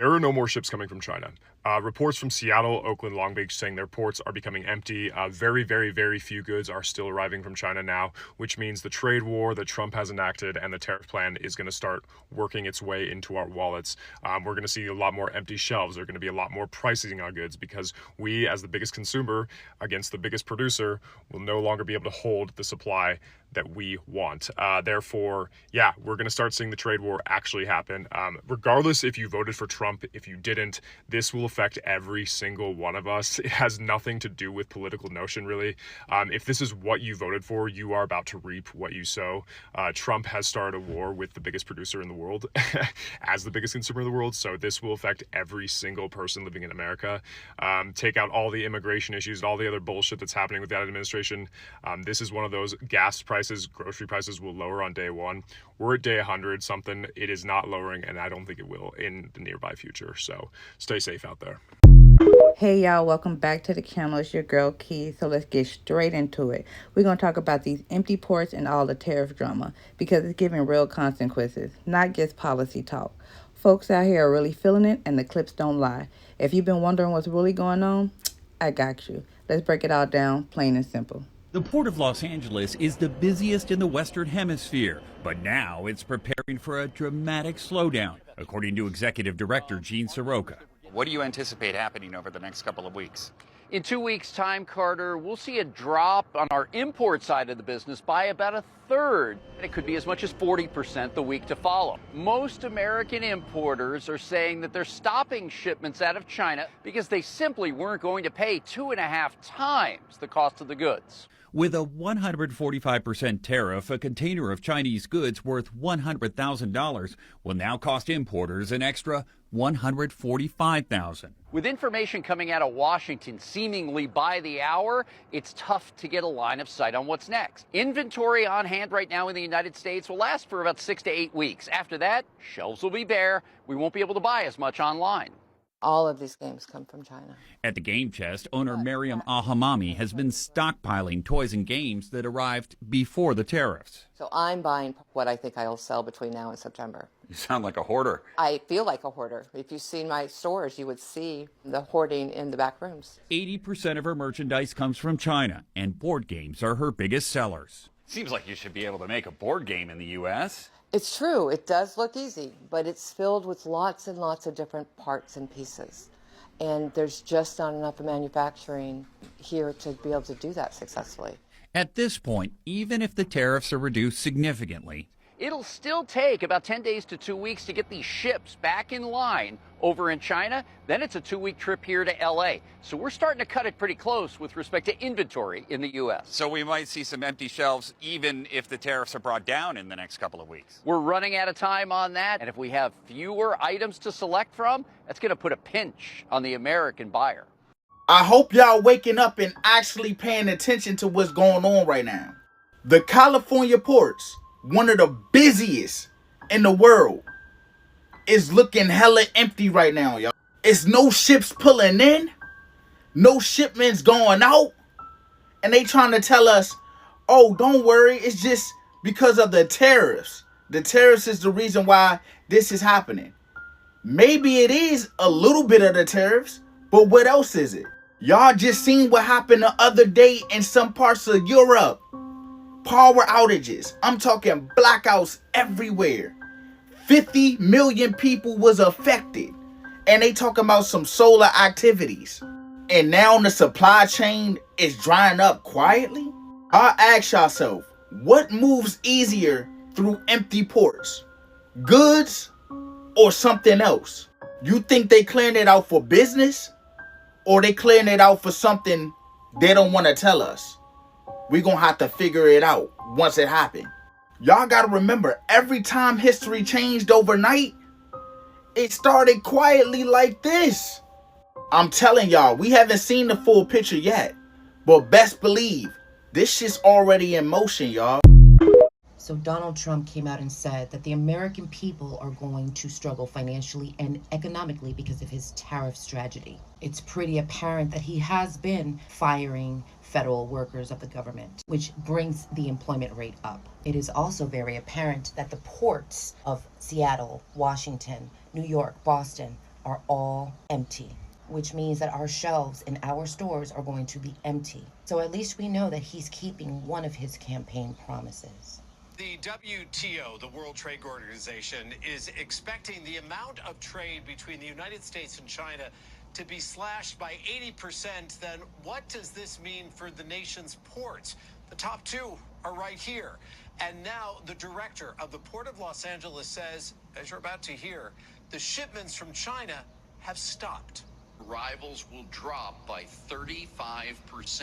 There are no more ships coming from China. Reports from Seattle, Oakland, Long Beach saying their ports are becoming empty. Very, very, very few goods are still arriving from China now, which means the trade war that Trump has enacted and the tariff plan is going to start working its way into our wallets. We're going to see a lot more empty shelves. There are going to be a lot more pricing on goods because we, as the biggest consumer against the biggest producer, will no longer be able to hold the supply that we want. Therefore, yeah, we're going to start seeing the trade war actually happen. Regardless if you voted for Trump, if you didn't, this will affect every single one of us. It has nothing to do with political notion, really. If this is what you voted for, you are about to reap what you sow. Trump has started a war with the biggest producer in the world as the biggest consumer in the world, so this will affect every single person living in America. Take out all the immigration issues, all the other bullshit that's happening with that administration. This is one of those. Gas prices, grocery prices will lower on day one. We're at day 100 something. It is not lowering, and I don't think it will in the nearby future. So stay safe out there. Hey y'all, welcome back to the channel. It's your girl Key. So let's get straight into it. We're going to talk about these empty ports and all the tariff drama because it's giving real consequences, not just policy talk. Folks out here are really feeling it and the clips don't lie. If you've been wondering what's really going on, I got you. Let's break it all down, plain and simple. The Port of Los Angeles is the busiest in the Western Hemisphere, but now it's preparing for a dramatic slowdown, according to Executive Director Gene Soroka. What do you anticipate happening over the next couple of weeks? In 2 weeks' time, Carter, we'll see a drop on our import side of the business by about a third. And it could be as much as 40% the week to follow. Most American importers are saying that they're stopping shipments out of China because they simply weren't going to pay 2.5 times the cost of the goods. With a 145% tariff, a container of Chinese goods worth $100,000 will now cost importers an extra $145,000. With information coming out of Washington seemingly by the hour, it's tough to get a line of sight on what's next. Inventory on hand right now in the United States will last for about 6 to 8 weeks. After that, shelves will be bare. We won't be able to buy as much online. All of these games come from China. At the Game Chest, owner Mariam Alhamami has been stockpiling toys and games that arrived before the tariffs. So I'm buying what I think I'll sell between now and September. You sound like a hoarder. I feel like a hoarder. If you've seen my stores, you would see the hoarding in the back rooms. 80% of her merchandise comes from China, and board games are her biggest sellers. Seems like you should be able to make a board game in the U.S. It's true. It does look easy, but it's filled with lots and lots of different parts and pieces. And there's just not enough manufacturing here to be able to do that successfully. At this point, even if the tariffs are reduced significantly, It'll still take about 10 days to 2 weeks to get these ships back in line over in China. Then it's a 2-week trip here to LA. So we're starting to cut it pretty close with respect to inventory in the U.S. So we might see some empty shelves even if the tariffs are brought down in the next couple of weeks. We're running out of time on that. And if we have fewer items to select from, that's going to put a pinch on the American buyer. I hope y'all waking up and actually paying attention to what's going on right now. The California ports, one of the busiest in the world, is looking hella empty right now, y'all. It's no ships pulling in, no shipments going out, and they trying to tell us, oh, don't worry, it's just because of the tariffs. The tariffs is the reason why this is happening. Maybe it is a little bit of the tariffs, but what else is it? Y'all just seen what happened the other day in some parts of Europe. Power outages. I'm talking blackouts everywhere. 50 million people was affected. And they talking about some solar activities. And now the supply chain is drying up quietly? I'll ask yourself, what moves easier through empty ports? Goods or something else? You think they clearing it out for business? Or they clearing it out for something they don't want to tell us? We're going to have to figure it out once it happened. Y'all got to remember, every time history changed overnight, it started quietly like this. I'm telling y'all, we haven't seen the full picture yet. But best believe, this shit's already in motion, y'all. So Donald Trump came out and said that the American people are going to struggle financially and economically because of his tariff strategy. It's pretty apparent that he has been firing federal workers of the government, which brings the employment rate up. It is also very apparent that the ports of Seattle, Washington, New York, Boston, are all empty, which means that our shelves in our stores are going to be empty. So at least we know that he's keeping one of his campaign promises. The WTO, the World Trade Organization, is expecting the amount of trade between the United States and China to be slashed by 80%. Then what does this mean for the nation's ports? The top two are right here. And now the director of the Port of Los Angeles says, as you're about to hear, the shipments from China have stopped. Arrivals will drop by 35%,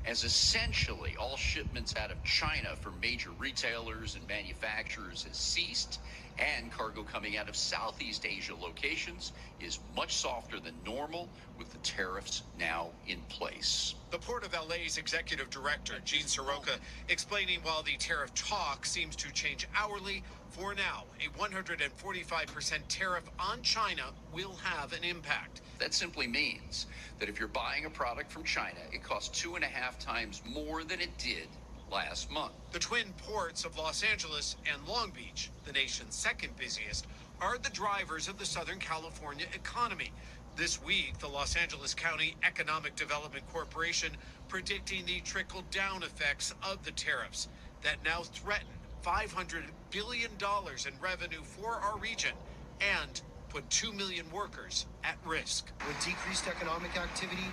as essentially all shipments out of China from major retailers and manufacturers has ceased, and cargo coming out of Southeast Asia locations is much softer than normal, with the tariffs now in place. The Port of LA's executive director, Gene Soroka, explaining while the tariff talk seems to change hourly, for now, a 145% tariff on China will have an impact. That simply means that if you're buying a product from China, it costs 2.5 times more than it did last month. The twin ports of Los Angeles and Long Beach, the nation's second busiest, are the drivers of the Southern California economy. This week, the Los Angeles County Economic Development Corporation predicting the trickle-down effects of the tariffs that now threaten $500 billion in revenue for our region and put 2 million workers at risk. With decreased economic activity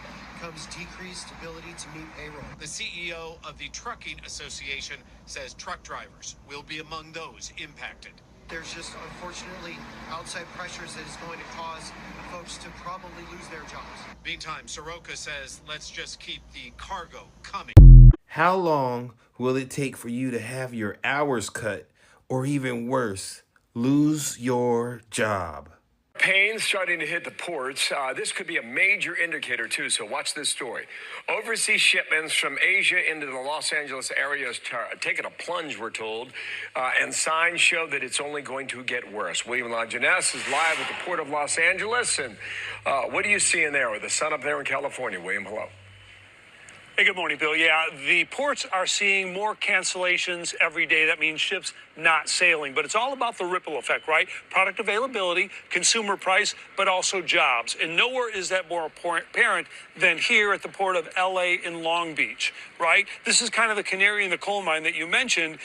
comes decreased ability to meet payroll. The CEO of the Trucking Association says truck drivers will be among those impacted. There's just, unfortunately, outside pressures that is going to cause folks to probably lose their jobs. Meantime, Soroka says, let's just keep the cargo coming. How long will it take for you to have your hours cut, or even worse, lose your job? Pain starting to hit the ports. This could be a major indicator, too, so watch this story. Overseas shipments from Asia into the Los Angeles area is taking a plunge, we're told, and signs show that it's only going to get worse. William Lajeunesse is live at the Port of Los Angeles, and what are you seeing there with the sun up there in California? William, hello. Hey, good morning, Bill. Yeah, the ports are seeing more cancellations every day. That means ships not sailing. But it's all about the ripple effect, right? Product availability, consumer price, but also jobs. And nowhere is that more apparent than here at the Port of LA in Long Beach, right? This is kind of the canary in the coal mine that you mentioned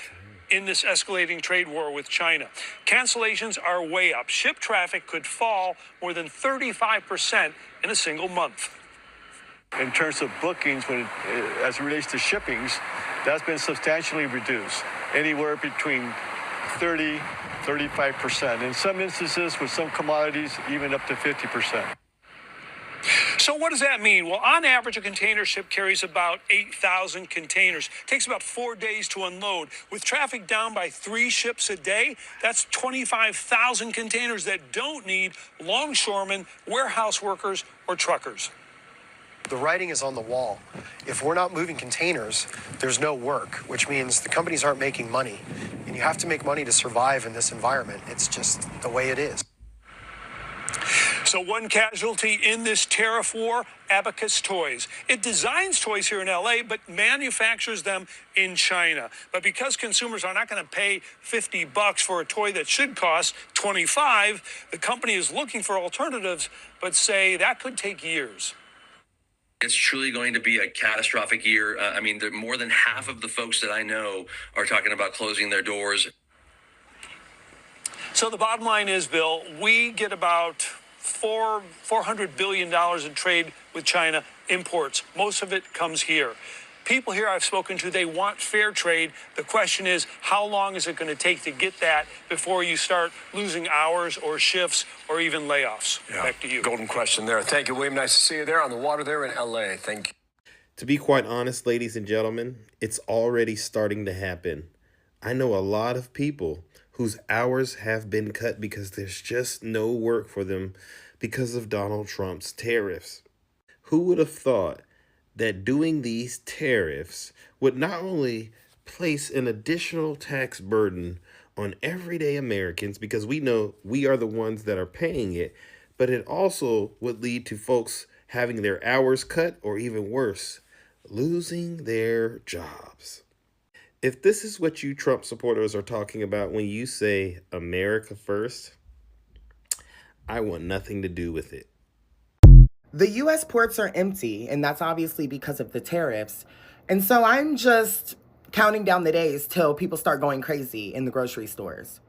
in this escalating trade war with China. Cancellations are way up. Ship traffic could fall more than 35% in a single month. In terms of bookings, as it relates to shippings, that's been substantially reduced, anywhere between 30-35%. In some instances, with some commodities, even up to 50%. So what does that mean? Well, on average, a container ship carries about 8,000 containers. It takes about 4 days to unload. With traffic down by 3 ships a day, that's 25,000 containers that don't need longshoremen, warehouse workers, or truckers. The writing is on the wall. If we're not moving containers, there's no work, which means the companies aren't making money. And you have to make money to survive in this environment. It's just the way it is. So one casualty in this tariff war, Abacus Toys. It designs toys here in LA, but manufactures them in China. But because consumers are not going to pay $50 for a toy that should cost $25, the company is looking for alternatives, but say that could take years. It's truly going to be a catastrophic year. I mean, more than half of the folks that I know are talking about closing their doors. So the bottom line is, Bill, we get about $400 billion in trade with China imports. Most of it comes here. People here I've spoken to, they want fair trade. The question is, how long is it going to take to get that before you start losing hours or shifts or even layoffs? Yeah. Back to you. Golden question there. Thank you, William. Nice to see you there on the water there in LA. Thank you. To be quite honest, ladies and gentlemen, it's already starting to happen. I know a lot of people whose hours have been cut because there's just no work for them because of Donald Trump's tariffs. Who would have thought that doing these tariffs would not only place an additional tax burden on everyday Americans, because we know we are the ones that are paying it, but it also would lead to folks having their hours cut, or even worse, losing their jobs. If this is what you Trump supporters are talking about when you say America first, I want nothing to do with it. The U.S. ports are empty, and that's obviously because of the tariffs. And so I'm just counting down the days till people start going crazy in the grocery stores.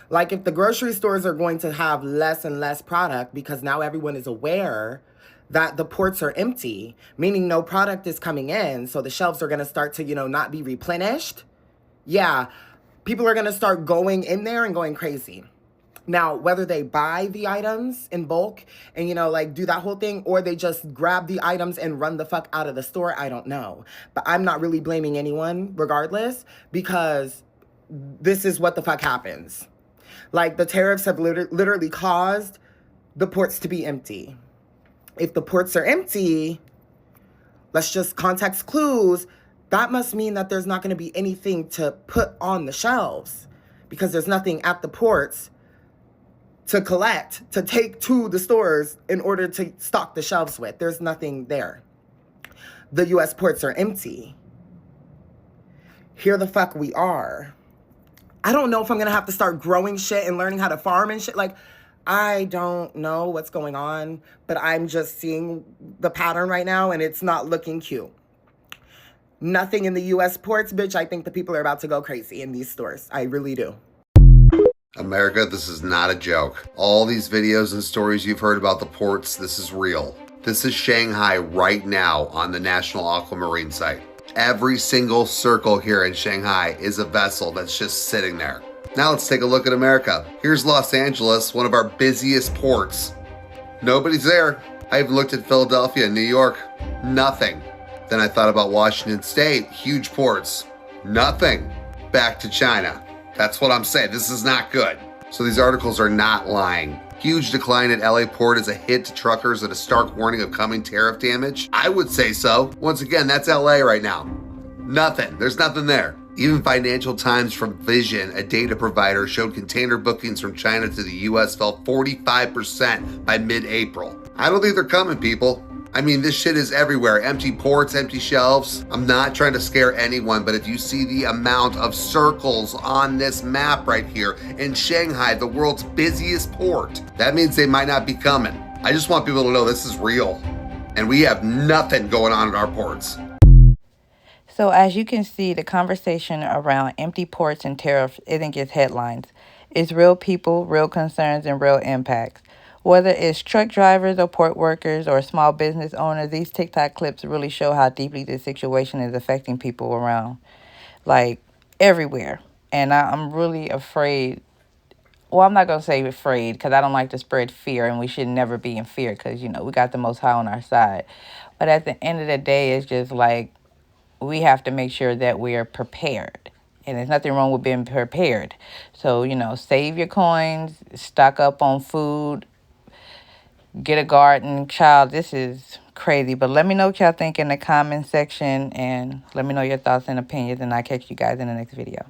Like, if the grocery stores are going to have less and less product because now everyone is aware that the ports are empty, meaning no product is coming in, so the shelves are going to start to, not be replenished. Yeah, people are going to start going in there and going crazy. Now, whether they buy the items in bulk and, do that whole thing, or they just grab the items and run the fuck out of the store, I don't know. But I'm not really blaming anyone regardless, because this is what the fuck happens. Like, the tariffs have literally caused the ports to be empty. If the ports are empty, let's just context clues, that must mean that there's not going to be anything to put on the shelves, because there's nothing at the ports to collect, to take to the stores in order to stock the shelves with. There's nothing there. The U.S. ports are empty. Here the fuck we are. I don't know if I'm going to have to start growing shit and learning how to farm and shit. Like, I don't know what's going on, but I'm just seeing the pattern right now, and it's not looking cute. Nothing in the U.S. ports, bitch. I think the people are about to go crazy in these stores. I really do. America, this is not a joke. All these videos and stories you've heard about the ports, this is real. This is Shanghai right now on the National Aquamarine site. Every single circle here in Shanghai is a vessel that's just sitting there. Now let's take a look at America. Here's Los Angeles, one of our busiest ports. Nobody's there. I even looked at Philadelphia and New York. Nothing. Then I thought about Washington State, huge ports. Nothing. Back to China. That's what I'm saying. This is not good. So these articles are not lying. Huge decline at LA Port is a hit to truckers and a stark warning of coming tariff damage? I would say so. Once again, that's LA right now. Nothing. There's nothing there. Even Financial Times from Vision, a data provider, showed container bookings from China to the US fell 45% by mid-April. I don't think they're coming, people. I mean, this shit is everywhere. Empty ports, empty shelves. I'm not trying to scare anyone, but if you see the amount of circles on this map right here in Shanghai, the world's busiest port, that means they might not be coming. I just want people to know this is real. And we have nothing going on at our ports. So as you can see, the conversation around empty ports and tariffs isn't just headlines. It's real people, real concerns, and real impacts. Whether it's truck drivers or port workers or small business owners, these TikTok clips really show how deeply this situation is affecting people around, like, everywhere. And I'm really afraid. Well, I'm not going to say afraid, because I don't like to spread fear, and we should never be in fear, because, we got the Most High on our side. But at the end of the day, it's just like, we have to make sure that we are prepared. And there's nothing wrong with being prepared. So, save your coins, stock up on food, get a garden. Child, this is crazy. But let me know what y'all think in the comment section, and let me know your thoughts and opinions, and I'll catch you guys in the next video.